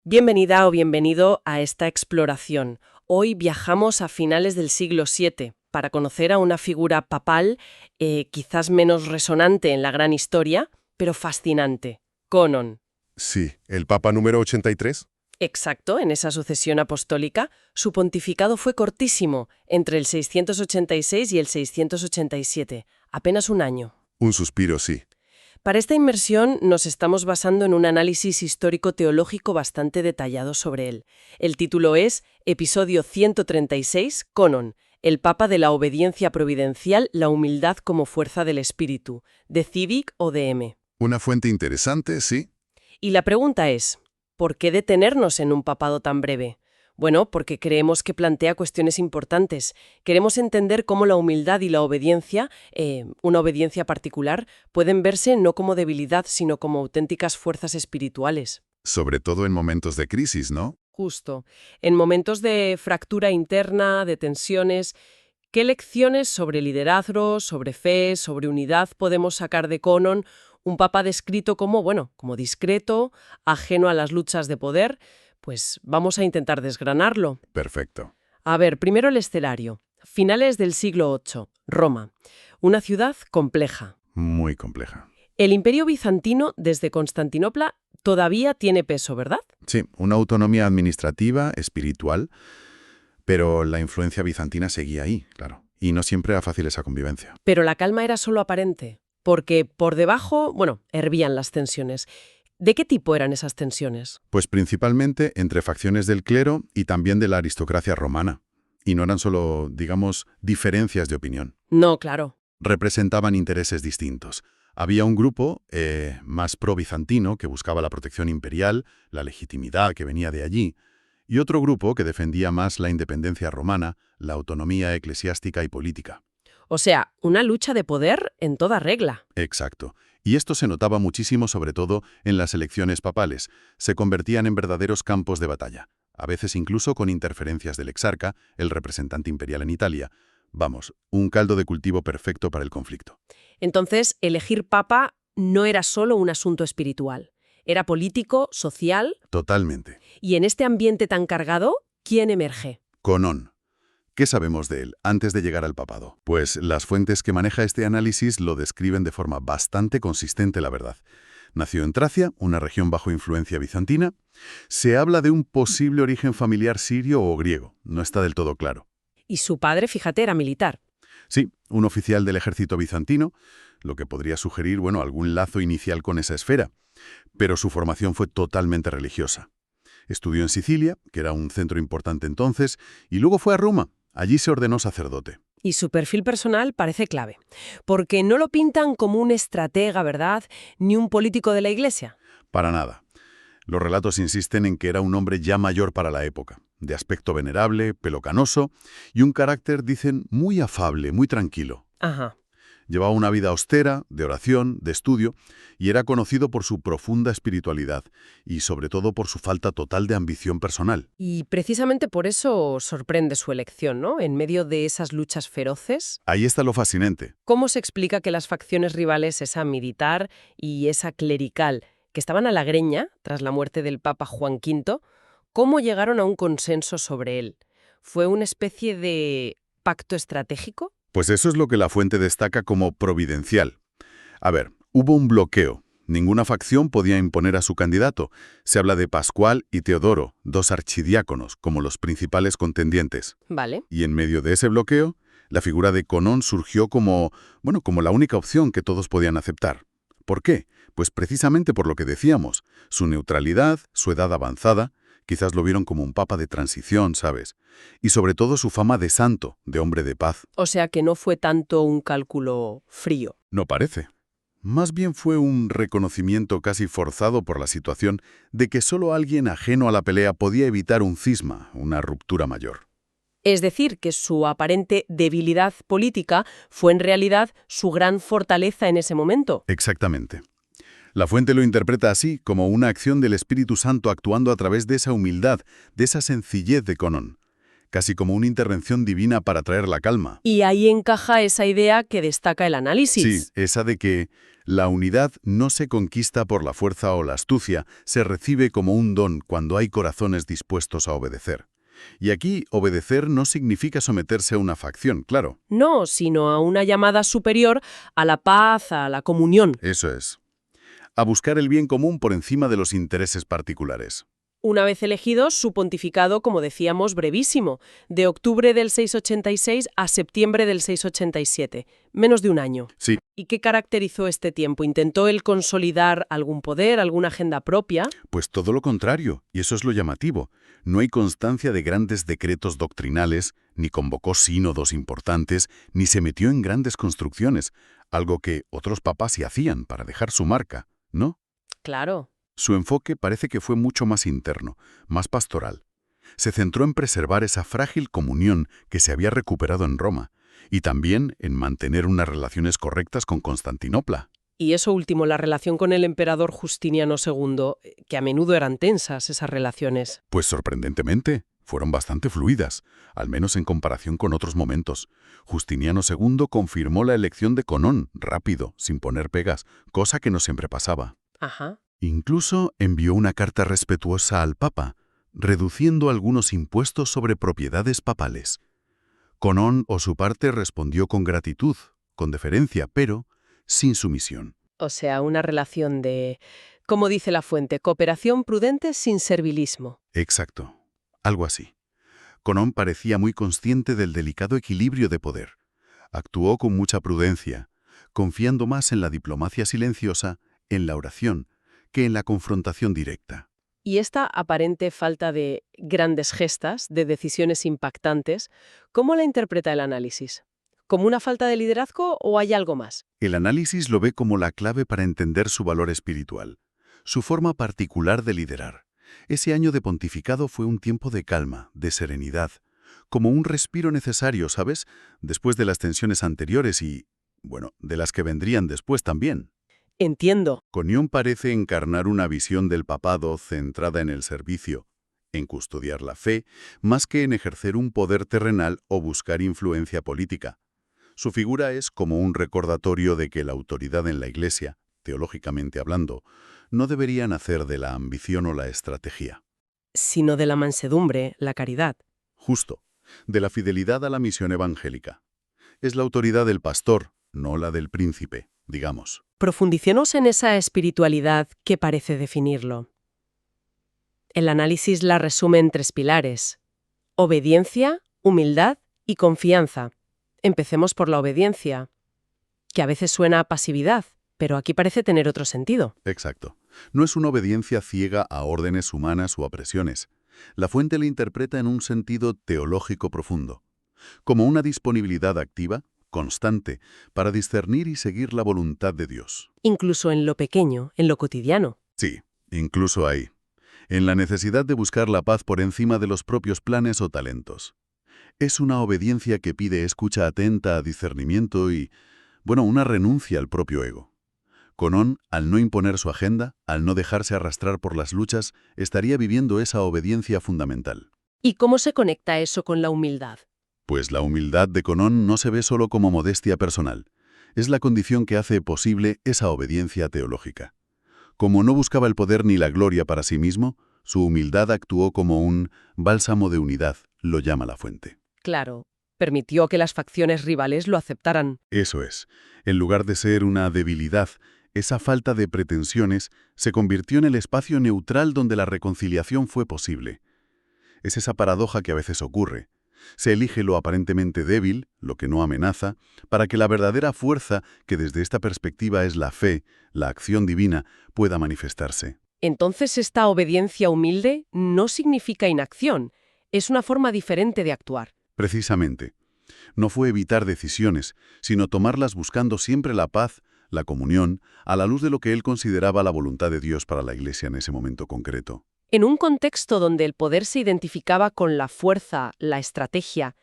Bienvenida o bienvenido a esta exploración. Hoy viajamos a finales del siglo VII para conocer a una figura papal quizás menos resonante en la gran historia, pero fascinante, Conon. Sí, el Papa número 83. Exacto, en esa sucesión apostólica, su pontificado fue cortísimo, entre el 686 y el 687, apenas un año. Un suspiro, sí. Para esta inmersión nos estamos basando en un análisis histórico-teológico bastante detallado sobre él. El título es Episodio 136, Conon, el Papa de la Obediencia Providencial, la humildad como fuerza del espíritu, de Civic o DM. Una fuente interesante, sí. Y la pregunta es, ¿por qué detenernos en un papado tan breve? Bueno, porque creemos que plantea cuestiones importantes. Queremos entender cómo la humildad y la obediencia, una obediencia particular, pueden verse no como debilidad, sino como auténticas fuerzas espirituales. Sobre todo en momentos de crisis, ¿no? Justo. En momentos de fractura interna, de tensiones, ¿qué lecciones sobre liderazgo, sobre fe, sobre unidad podemos sacar de Conon, un papa descrito como, como discreto, ajeno a las luchas de poder? Pues vamos a intentar desgranarlo. Perfecto. A ver, primero el escenario. Finales del siglo VIII, Roma. Una ciudad compleja. Muy compleja. El Imperio bizantino, desde Constantinopla, todavía tiene peso, ¿verdad? Sí, una autonomía administrativa, espiritual, pero la influencia bizantina seguía ahí, claro. Y no siempre era fácil esa convivencia. Pero la calma era solo aparente, porque por debajo, hervían las tensiones. ¿De qué tipo eran esas tensiones? Pues principalmente entre facciones del clero y también de la aristocracia romana. Y no eran solo, digamos, diferencias de opinión. No, claro. Representaban intereses distintos. Había un grupo más pro-bizantino que buscaba la protección imperial, la legitimidad que venía de allí, y otro grupo que defendía más la independencia romana, la autonomía eclesiástica y política. O sea, una lucha de poder en toda regla. Exacto. Y esto se notaba muchísimo sobre todo en las elecciones papales. Se convertían en verdaderos campos de batalla, a veces incluso con interferencias del exarca, el representante imperial en Italia. Vamos, un caldo de cultivo perfecto para el conflicto. Entonces, elegir papa no era solo un asunto espiritual. Era político, social. Totalmente. Y en este ambiente tan cargado, ¿quién emerge? Conón. ¿Qué sabemos de él antes de llegar al papado? Pues las fuentes que maneja este análisis lo describen de forma bastante consistente, la verdad. Nació en Tracia, una región bajo influencia bizantina. Se habla de un posible origen familiar sirio o griego. No está del todo claro. Y su padre, fíjate, era militar. Sí, un oficial del ejército bizantino, lo que podría sugerir, algún lazo inicial con esa esfera. Pero su formación fue totalmente religiosa. Estudió en Sicilia, que era un centro importante entonces, y luego fue a Roma. Allí se ordenó sacerdote. Y su perfil personal parece clave, porque no lo pintan como un estratega, ¿verdad?, ni un político de la Iglesia. Para nada. Los relatos insisten en que era un hombre ya mayor para la época, de aspecto venerable, pelo canoso, y un carácter, dicen, muy afable, muy tranquilo. Ajá. Llevaba una vida austera, de oración, de estudio, y era conocido por su profunda espiritualidad y sobre todo por su falta total de ambición personal. Y precisamente por eso sorprende su elección, ¿no? En medio de esas luchas feroces. Ahí está lo fascinante. ¿Cómo se explica que las facciones rivales, esa militar y esa clerical, que estaban a la greña tras la muerte del Papa Juan V, cómo llegaron a un consenso sobre él? ¿Fue una especie de pacto estratégico? Pues eso es lo que la fuente destaca como providencial. A ver, hubo un bloqueo. Ninguna facción podía imponer a su candidato. Se habla de Pascual y Teodoro, dos archidiáconos, como los principales contendientes. Vale. Y en medio de ese bloqueo, la figura de Conón surgió como la única opción que todos podían aceptar. ¿Por qué? Pues precisamente por lo que decíamos, su neutralidad, su edad avanzada, quizás lo vieron como un papa de transición, ¿sabes? Y sobre todo su fama de santo, de hombre de paz. O sea que no fue tanto un cálculo frío. No parece. Más bien fue un reconocimiento casi forzado por la situación de que solo alguien ajeno a la pelea podía evitar un cisma, una ruptura mayor. Es decir, que su aparente debilidad política fue en realidad su gran fortaleza en ese momento. Exactamente. La fuente lo interpreta así, como una acción del Espíritu Santo actuando a través de esa humildad, de esa sencillez de Conón, casi como una intervención divina para traer la calma. Y ahí encaja esa idea que destaca el análisis. Sí, esa de que La unidad no se conquista por la fuerza o la astucia, se recibe como un don cuando hay corazones dispuestos a obedecer. Y aquí, obedecer no significa someterse a una facción, claro. No, sino a una llamada superior, a la paz, a la comunión. Eso es. A buscar el bien común por encima de los intereses particulares. Una vez elegidos, su pontificado, como decíamos, brevísimo, de octubre del 686 a septiembre del 687, menos de un año. Sí, ¿Y qué caracterizó este tiempo? ¿Intentó él consolidar algún poder, alguna agenda propia? pues todo lo contrario, y eso es lo llamativo. No hay constancia de grandes decretos doctrinales, ni convocó sínodos importantes, ni se metió en grandes construcciones, algo que otros papas sí hacían para dejar su marca, ¿no? Claro. Su enfoque parece que fue mucho más interno, más pastoral. Se centró en preservar esa frágil comunión que se había recuperado en Roma, y también en mantener unas relaciones correctas con Constantinopla. Y eso último, la relación con el emperador Justiniano II, que a menudo eran tensas esas relaciones. Pues sorprendentemente, fueron bastante fluidas, al menos en comparación con otros momentos. Justiniano II confirmó la elección de Conón, rápido, sin poner pegas, cosa que no siempre pasaba. Ajá. Incluso envió una carta respetuosa al Papa, reduciendo algunos impuestos sobre propiedades papales. Conón, o su parte, respondió con gratitud, con deferencia, pero sin sumisión. O sea, una relación de, como dice la fuente, cooperación prudente sin servilismo. Exacto. Algo así. Conón parecía muy consciente del delicado equilibrio de poder. Actuó con mucha prudencia, confiando más en la diplomacia silenciosa, en la oración, que en la confrontación directa. Y esta aparente falta de grandes gestas, de decisiones impactantes, ¿cómo la interpreta el análisis? ¿Como una falta de liderazgo o hay algo más? El análisis lo ve como la clave para entender su valor espiritual, su forma particular de liderar. Ese año de pontificado fue un tiempo de calma, de serenidad, como un respiro necesario, ¿sabes? Después de las tensiones anteriores y, bueno, de las que vendrían después también. Entiendo. Conión parece encarnar una visión del papado centrada en el servicio, en custodiar la fe, más que en ejercer un poder terrenal o buscar influencia política. Su figura es como un recordatorio de que la autoridad en la Iglesia, teológicamente hablando, no debería nacer de la ambición o la estrategia. Sino de la mansedumbre, la caridad. Justo, de la fidelidad a la misión evangélica. Es la autoridad del pastor, no la del príncipe, digamos. Profundicemos en esa espiritualidad que parece definirlo. El análisis la resume en 3 pilares: obediencia, humildad y confianza. Empecemos por la obediencia, que a veces suena a pasividad, pero aquí parece tener otro sentido. Exacto. No es una obediencia ciega a órdenes humanas o a presiones. La fuente la interpreta en un sentido teológico profundo, como una disponibilidad activa, constante, para discernir y seguir la voluntad de Dios. Incluso en lo pequeño, en lo cotidiano. Sí, incluso ahí, en la necesidad de buscar la paz por encima de los propios planes o talentos. Es una obediencia que pide escucha atenta a discernimiento y, bueno, una renuncia al propio ego. Conón, al no imponer su agenda, al no dejarse arrastrar por las luchas, estaría viviendo esa obediencia fundamental. ¿Y cómo se conecta eso con la humildad? Pues la humildad de Conón no se ve solo como modestia personal. Es la condición que hace posible esa obediencia teológica. Como no buscaba el poder ni la gloria para sí mismo, su humildad actuó como un bálsamo de unidad, lo llama la fuente. Claro, permitió que las facciones rivales lo aceptaran. Eso es. En lugar de ser una debilidad, esa falta de pretensiones se convirtió en el espacio neutral donde la reconciliación fue posible. Es esa paradoja que a veces ocurre. Se elige lo aparentemente débil, lo que no amenaza, para que la verdadera fuerza, que desde esta perspectiva es la fe, la acción divina, pueda manifestarse. Entonces, esta obediencia humilde no significa inacción, es una forma diferente de actuar. Precisamente. No fue evitar decisiones, sino tomarlas buscando siempre la paz, la comunión, a la luz de lo que él consideraba la voluntad de Dios para la Iglesia en ese momento concreto. En un contexto donde el poder se identificaba con la fuerza, la estrategia,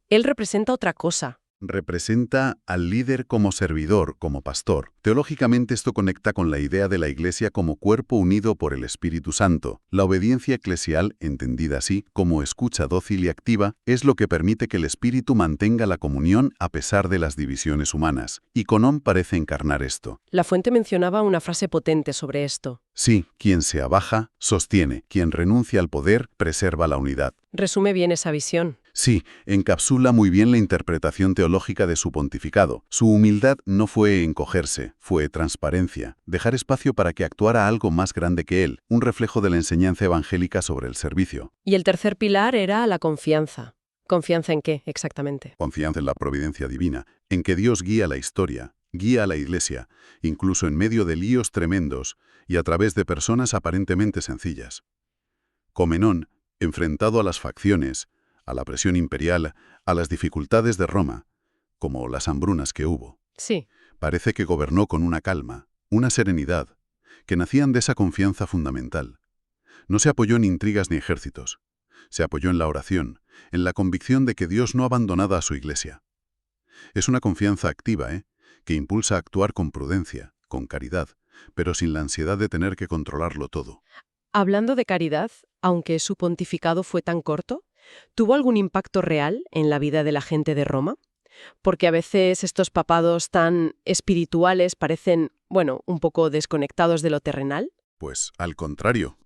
él representa otra cosa. representa al líder como servidor, como pastor. Teológicamente esto conecta con la idea de la Iglesia como cuerpo unido por el Espíritu Santo. La obediencia eclesial, entendida así, como escucha dócil y activa, es lo que permite que el Espíritu mantenga la comunión a pesar de las divisiones humanas. Y Conón parece encarnar esto. La fuente mencionaba una frase potente sobre esto. Sí, quien se abaja, sostiene. Quien renuncia al poder, preserva la unidad. Resume bien esa visión. Sí, encapsula muy bien la interpretación teológica de su pontificado. Su humildad no fue encogerse, fue transparencia, dejar espacio para que actuara algo más grande que él, un reflejo de la enseñanza evangélica sobre el servicio. Y el tercer pilar era la confianza. ¿Confianza en qué, exactamente? Confianza en la providencia divina, en que Dios guía la historia, guía a la Iglesia, incluso en medio de líos tremendos y a través de personas aparentemente sencillas. Comenón, enfrentado a las facciones, a la presión imperial, a las dificultades de Roma, como las hambrunas que hubo. Sí. Parece que gobernó con una calma, una serenidad, que nacían de esa confianza fundamental. No se apoyó en intrigas ni ejércitos. Se apoyó en la oración, en la convicción de que Dios no abandonaba a su Iglesia. Es una confianza activa, que impulsa a actuar con prudencia, con caridad, pero sin la ansiedad de tener que controlarlo todo. Hablando de caridad, aunque su pontificado fue tan corto, ¿tuvo algún impacto real en la vida de la gente de Roma? Porque a veces estos papados tan espirituales parecen, un poco desconectados de lo terrenal. Pues, al contrario,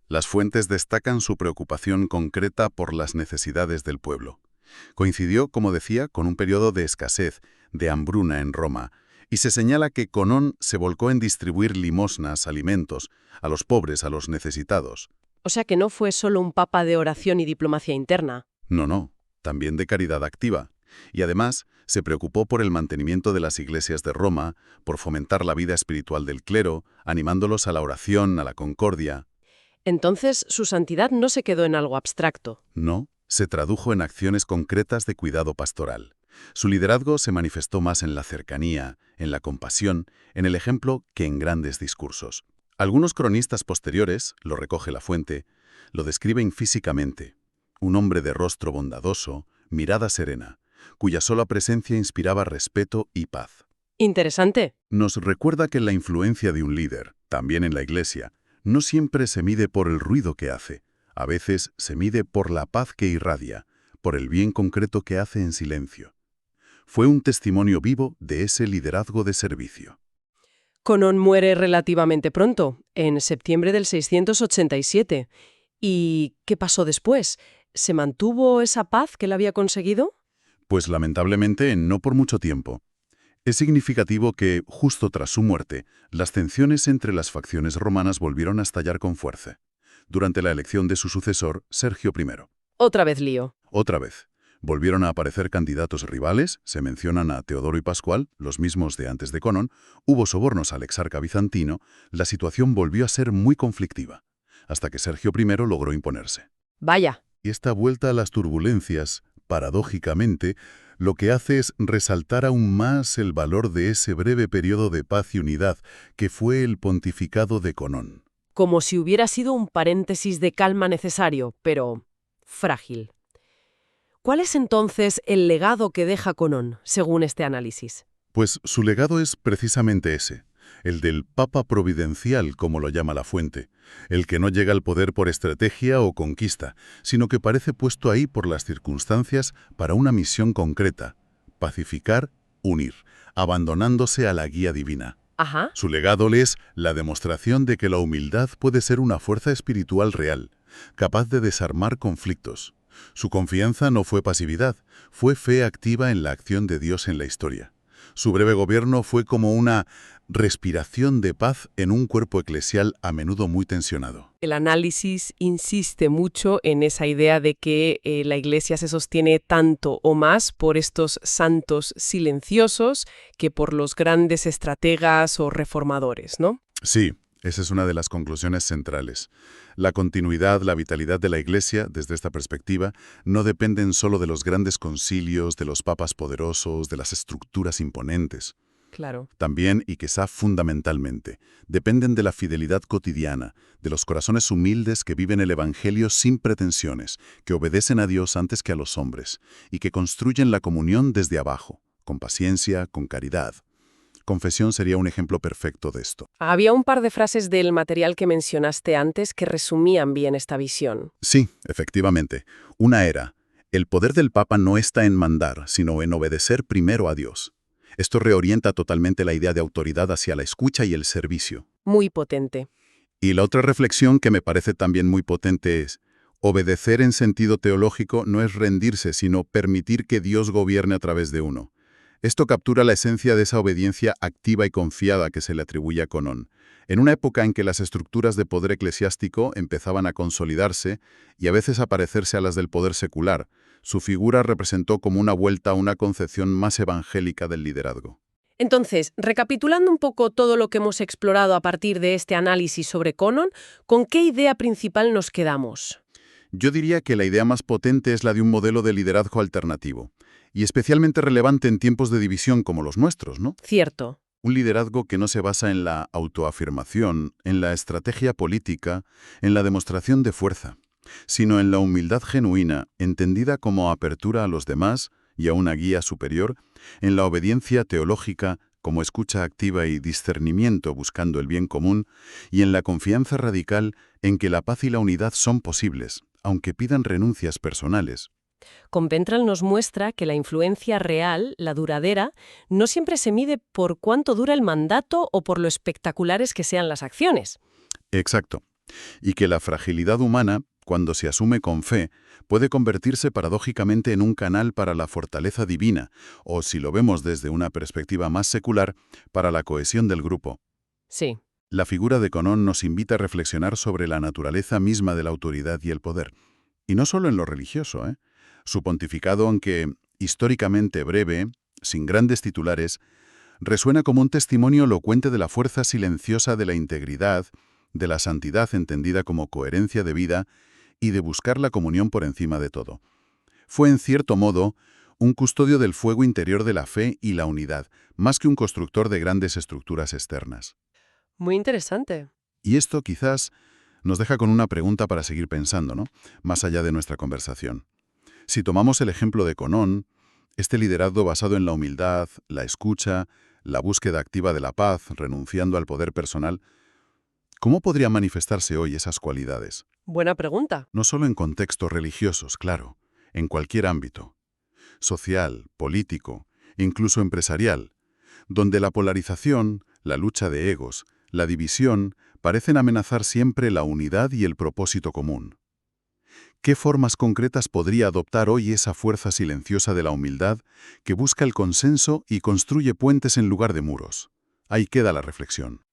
las fuentes destacan su preocupación concreta por las necesidades del pueblo. Coincidió, como decía, con un periodo de escasez, de hambruna en Roma, y se señala que Conón se volcó en distribuir limosnas, alimentos, a los pobres, a los necesitados. O sea que no fue solo un papa de oración y diplomacia interna. No, también de caridad activa. Y además, se preocupó por el mantenimiento de las iglesias de Roma, por fomentar la vida espiritual del clero, animándolos a la oración, a la concordia. Entonces, su santidad no se quedó en algo abstracto. No, se tradujo en acciones concretas de cuidado pastoral. Su liderazgo se manifestó más en la cercanía, en la compasión, en el ejemplo que en grandes discursos. Algunos cronistas posteriores, lo recoge la fuente, lo describen físicamente. Un hombre de rostro bondadoso, mirada serena, cuya sola presencia inspiraba respeto y paz. Interesante. Nos recuerda que la influencia de un líder, también en la Iglesia, no siempre se mide por el ruido que hace. A veces se mide por la paz que irradia, por el bien concreto que hace en silencio. Fue un testimonio vivo de ese liderazgo de servicio. Conón muere relativamente pronto, en septiembre del 687. ¿Y qué pasó después? ¿Se mantuvo esa paz que él había conseguido? Pues lamentablemente no por mucho tiempo. Es significativo que, justo tras su muerte, las tensiones entre las facciones romanas volvieron a estallar con fuerza, durante la elección de su sucesor, Sergio I. Otra vez lío. Otra vez. Volvieron a aparecer candidatos rivales, se mencionan a Teodoro y Pascual, los mismos de antes de Conón, hubo sobornos al exarca bizantino, la situación volvió a ser muy conflictiva, hasta que Sergio I logró imponerse. Vaya. Y esta vuelta a las turbulencias, paradójicamente, lo que hace es resaltar aún más el valor de ese breve periodo de paz y unidad que fue el pontificado de Conón. Como si hubiera sido un paréntesis de calma necesario, pero frágil. ¿Cuál es entonces el legado que deja Conón, según este análisis? Pues su legado es precisamente ese, el del Papa Providencial, como lo llama la fuente, el que no llega al poder por estrategia o conquista, sino que parece puesto ahí por las circunstancias para una misión concreta: pacificar, unir, abandonándose a la guía divina. Ajá. Su legado es la demostración de que la humildad puede ser una fuerza espiritual real, capaz de desarmar conflictos. Su confianza no fue pasividad, fue fe activa en la acción de Dios en la historia. Su breve gobierno fue como una respiración de paz en un cuerpo eclesial a menudo muy tensionado. El análisis insiste mucho en esa idea de que la Iglesia se sostiene tanto o más por estos santos silenciosos que por los grandes estrategas o reformadores, ¿no? Sí, esa es una de las conclusiones centrales. La continuidad, la vitalidad de la Iglesia, desde esta perspectiva, no dependen solo de los grandes concilios, de los papas poderosos, de las estructuras imponentes. Claro. También, y quizá fundamentalmente, dependen de la fidelidad cotidiana, de los corazones humildes que viven el Evangelio sin pretensiones, que obedecen a Dios antes que a los hombres, y que construyen la comunión desde abajo, con paciencia, con caridad. Confesión sería un ejemplo perfecto de esto. Había un par de frases del material que mencionaste antes que resumían bien esta visión. Sí, efectivamente. Una era, el poder del Papa no está en mandar, sino en obedecer primero a Dios. Esto reorienta totalmente la idea de autoridad hacia la escucha y el servicio. Muy potente. Y la otra reflexión que me parece también muy potente es, obedecer en sentido teológico no es rendirse, sino permitir que Dios gobierne a través de uno. Esto captura la esencia de esa obediencia activa y confiada que se le atribuye a Conón, en una época en que las estructuras de poder eclesiástico empezaban a consolidarse y a veces a parecerse a las del poder secular. Su figura representó como una vuelta a una concepción más evangélica del liderazgo. Entonces, recapitulando un poco todo lo que hemos explorado a partir de este análisis sobre Conón, ¿con qué idea principal nos quedamos? Yo diría que la idea más potente es la de un modelo de liderazgo alternativo, y especialmente relevante en tiempos de división como los nuestros, ¿no? Cierto. Un liderazgo que no se basa en la autoafirmación, en la estrategia política, en la demostración de fuerza, sino en la humildad genuina, entendida como apertura a los demás y a una guía superior, en la obediencia teológica, como escucha activa y discernimiento buscando el bien común, y en la confianza radical en que la paz y la unidad son posibles, aunque pidan renuncias personales. Con Ventral nos muestra que la influencia real, la duradera, no siempre se mide por cuánto dura el mandato o por lo espectaculares que sean las acciones. Exacto. Y que la fragilidad humana, cuando se asume con fe, puede convertirse paradójicamente en un canal para la fortaleza divina, o si lo vemos desde una perspectiva más secular, para la cohesión del grupo. Sí. La figura de Conón nos invita a reflexionar sobre la naturaleza misma de la autoridad y el poder. Y no solo en lo religioso, ¿eh? Su pontificado, aunque históricamente breve, sin grandes titulares, resuena como un testimonio elocuente de la fuerza silenciosa de la integridad, de la santidad entendida como coherencia de vida y de buscar la comunión por encima de todo. Fue, en cierto modo, un custodio del fuego interior de la fe y la unidad, más que un constructor de grandes estructuras externas. Muy interesante. Y esto quizás nos deja con una pregunta para seguir pensando, ¿no? Más allá de nuestra conversación. Si tomamos el ejemplo de Conón, este liderazgo basado en la humildad, la escucha, la búsqueda activa de la paz, renunciando al poder personal, ¿cómo podrían manifestarse hoy esas cualidades? Buena pregunta. No solo en contextos religiosos, claro, en cualquier ámbito. Social, político, incluso empresarial, donde la polarización, la lucha de egos, la división, parecen amenazar siempre la unidad y el propósito común. ¿Qué formas concretas podría adoptar hoy esa fuerza silenciosa de la humildad que busca el consenso y construye puentes en lugar de muros? Ahí queda la reflexión.